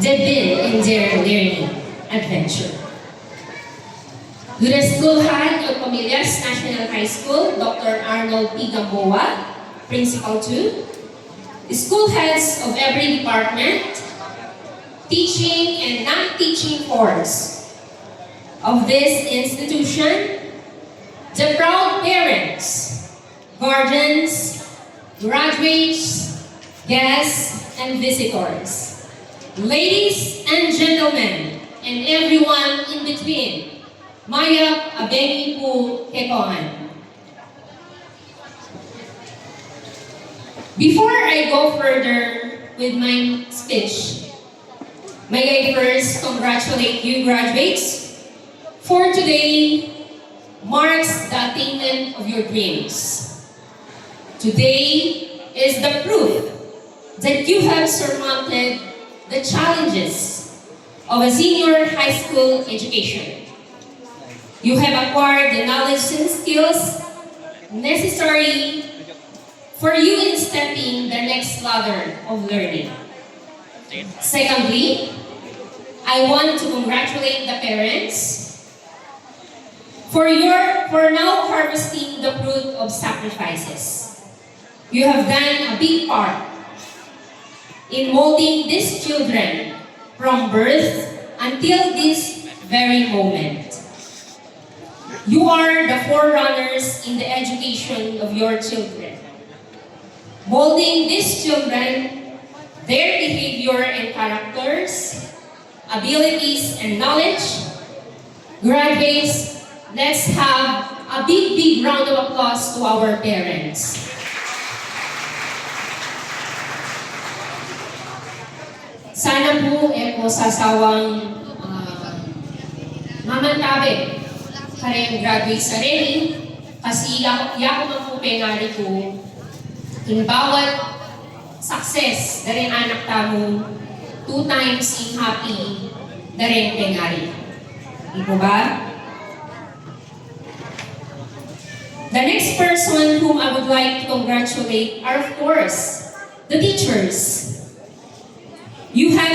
they've been in their learning adventure. To the school head of Comillas National High School, Dr. Arnold P. Gamboa, Principal 2, the school heads of every department, teaching and non-teaching force of this institution, the proud parents, guardians, graduates, guests, and visitors, ladies and gentlemen, and everyone in between, Maya Abengi Po Kekoan. Before I go further with my speech, may I first congratulate you graduates, for today marks the attainment of your dreams. Today is the proof that you have surmounted the challenges of a senior high school education. You have acquired the knowledge and skills necessary for you in stepping the next ladder of learning. Secondly, I want to congratulate the parents for now harvesting the fruit of sacrifices. You have done a big part in molding these children from birth until this very moment. You are the forerunners in the education of your children, molding these children, their behavior and characters, abilities and knowledge. Graduates, let's have a big round of applause to our parents. Sana po po sasawang mamantabi kareng graduate sa rin kasi yako man po pengari ko in bawat success dari anak tamo 2 times in happy dari pengari. Di po ba? The next person whom I would like to congratulate are of course the teachers. You have